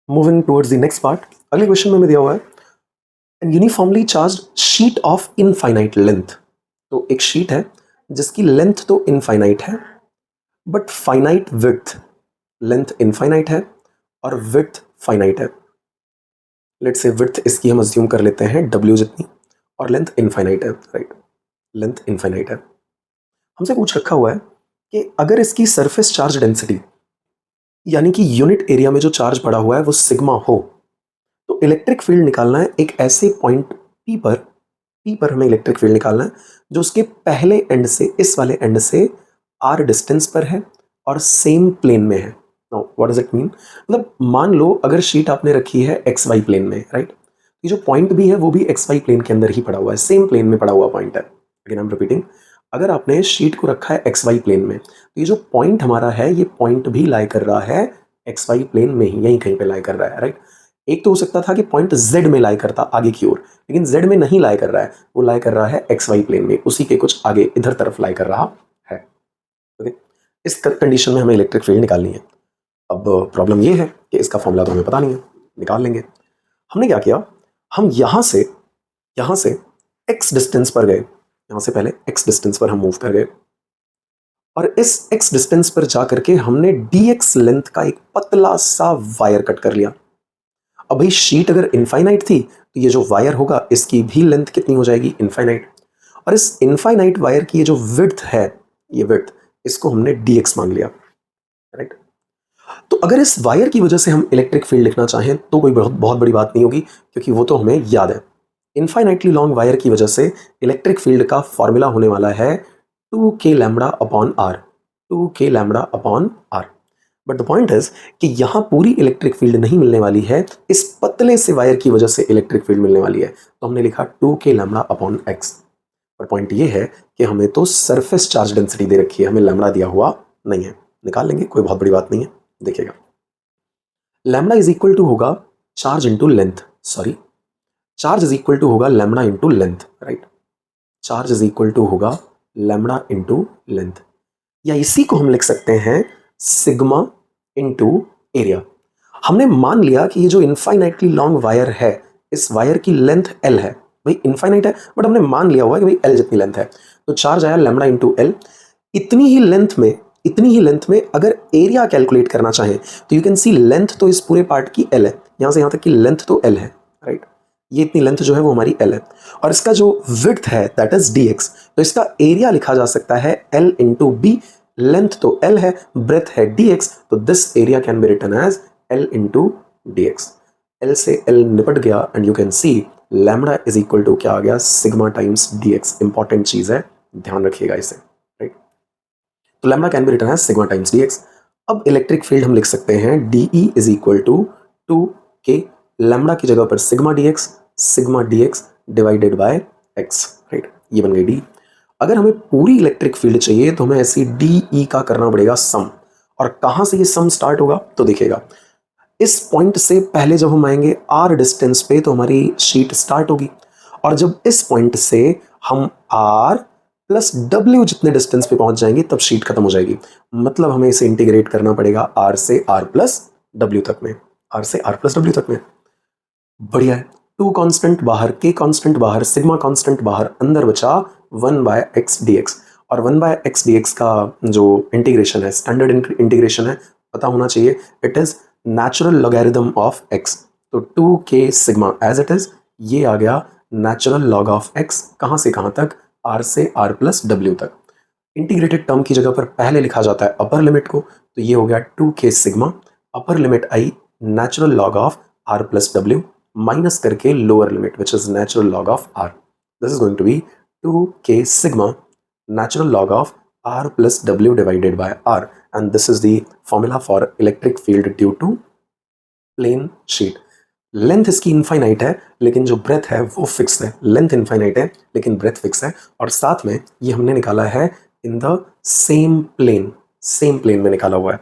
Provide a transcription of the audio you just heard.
Moving towards the next part, अगले question में दिया हुआ है an uniformly charge sheet of infinite length. तो एक शीट है जिसकी लेंथ तो इनफाइनाइट है but finite width, length infinite है और विड्थ फाइनाइट है। लेट्स से विड्थ इसकी हम अज्यूम कर लेते हैं w जितनी और लेंथ इनफाइनाइट है, राइट, लेंथ इनफाइनाइट है। हमसे पूछ रखा हुआ है कि अगर इसकी सरफेस चार्ज डेंसिटी यानी कि यूनिट एरिया में जो चार्ज पड़ा हुआ है वो सिग्मा हो, तो इलेक्ट्रिक फील्ड निकालना है एक ऐसे पॉइंट P पर हमें इलेक्ट्रिक फील्ड निकालना है जो उसके पहले एंड से इस वाले एंड से r डिस्टेंस पर है और सेम प्लेन में है। Now what does it mean, मतलब मान लो अगर शीट आपने रखी है XY प्लेन में, राइट, ये जो पॉइंट भी है वो भी XY प्लेन के अंदर ही पड़ा हुआ है, सेम प्लेन में पड़ा हुआ पॉइंट है। अगेन आई एम रिपीटिंग, अगर आपने शीट को रखा है XY प्लेन में तो ये जो पॉइंट हमारा है ये पॉइंट भी लाई कर रहा है XY प्लेन में ही, यहीं कहीं पे लाई कर रहा है, राइट। एक तो हो सकता था कि पॉइंट Z में लाई करता आगे की ओर, लेकिन Z में नहीं लाई कर रहा है, वो लाई कर रहा है XY प्लेन में, उसी के कुछ आगे इधर तरफ लाई कर रहा है। ओके, इस कंडीशन में हमें इलेक्ट्रिक फील्ड निकालनी है। अब प्रॉब्लम ये है कि इसका फॉर्मूला तो हमें पता नहीं है, निकाल लेंगे। हमने क्या किया, हम यहां से x डिस्टेंस पर गए, यहां से पहले x डिस्टेंस पर हम मूव कर गए और इस x डिस्टेंस पर जाकर के हमने dx लेंथ का एक पतला सा वायर कट कर लिया। अब भाई शीट अगर इनफाइनाइट थी तो ये जो वायर होगा इसकी भी लेंथ कितनी हो जाएगी, इनफाइनाइट, और इस इनफाइनाइट वायर की ये जो विड्थ है, ये विड्थ, इसको हमने dx मान लिया, राइट। तो अगर इस वायर की वजह से हम इलेक्ट्रिक फील्ड लिखना चाहें तो कोई बहुत बड़ी बात नहीं होगी, क्योंकि वो तो हमें याद है। इनफाइनाइटली लॉन्ग वायर की वजह से इलेक्ट्रिक फील्ड का फॉर्मूला होने वाला है 2k lambda upon r, 2k lambda upon r। But the point is कि यहां पूरी इलेक्ट्रिक फील्ड नहीं मिलने वाली है, इस पतले से वायर की वजह से इलेक्ट्रिक फील्ड मिलने वाली है, तो हमने लिखा 2k लैम्बडा अपॉन x। पर पॉइंट ये है कि हमें तो सरफेस चार्ज डेंसिटी दे रखी है, हमें लैम्बडा दिया हुआ नहीं है, निकाल लेंगे, कोई बहुत बड़ी बात नहीं है। देखिएगा, लैम्बडा इज इक्वल टू होगा charge into length, sorry, charge is equal to होगा lambda into length, right, charge is equal to होगा लैम्बडा इंटू लेंथ, या इसी को हम लिख सकते हैं सिग्मा इंटू एरिया। हमने मान लिया कि ये जो इनफाइनाइटली लॉन्ग वायर है, इस वायर की लेंथ L है, भाई इनफाइनाइट है बट हमने मान लिया हुआ है कि भाई L जितनी लेंथ है, तो चार्ज आया लैम्बडा इंटू L। इतनी ही लेंथ में अगर एरिया कैलकुलेट करना चाहें तो यू कैन सी लेंथ तो इस पूरे पार्ट की L है, यहां से यहां तक की लेंथ तो L है, राइट, ये इतनी लेंथ जो है वो हमारी L है, और इसका जो विड्थ है दैट इज dx, तो इसका एरिया लिखा जा सकता है L इंटू बी, लेंथ तो L है, ब्रेथ है dx, तो this area can be written as L into dx। L से L निपट गया and you can see lambda is equal to क्या आ गया, सिग्मा टाइम्स dx। इंपॉर्टेंट चीज है, ध्यान रखिएगा इसे, राइट। तो lambda can be written as sigma times dx। अब इलेक्ट्रिक फील्ड हम लिख सकते हैं dE is equal to 2k lambda की जगह पर sigma dx divided by x, right, ये बन गई d। अगर हमें पूरी इलेक्ट्रिक फील्ड चाहिए तो हमें ऐसी dE का करना पड़ेगा सम, और कहां से ये सम स्टार्ट होगा तो देखिएगा, इस पॉइंट से पहले जब हम आएंगे r डिस्टेंस पे तो हमारी शीट स्टार्ट होगी, और जब इस पॉइंट से हम r प्लस w जितने डिस्टेंस पे पहुंच जाएंगे तब शीट खत्म हो जाएगी। मतलब हमें इसे इंटीग्रेट करना पड़ेगा r से r प्लस w तक में, r से r प्लस w तक में। बढ़िया है, 2 कांस्टेंट बाहर, k कांस्टेंट बाहर, सिग्मा कांस्टेंट बाहर, अंदर बचा 1/x dx, और 1/x dx का जो इंटीग्रेशन है, स्टैंडर्ड इंटीग्रेशन है, पता होना चाहिए, it is natural logarithm of x। तो 2k sigma as it is, ये आ गया नेचुरल लॉग ऑफ x, कहां से कहां तक, r से r प्लस w तक। इंटीग्रेटेड टर्म की जगह पर पहले लिखा जाता है अपर लिमिट को, तो ये हो गया 2k sigma, upper limit I natural log of r plus w, minus करके lower limit which is natural log of r। This is going to be 2k sigma natural log of r plus w divided by r, and this is the formula for electric field due to plane sheet। Length इसकी infinite है लेकिन जो breath है वो fix है, length infinite है लेकिन breath fix है, और साथ में ये हमने निकाला है इन द सेम प्लेन में निकाला हुआ है।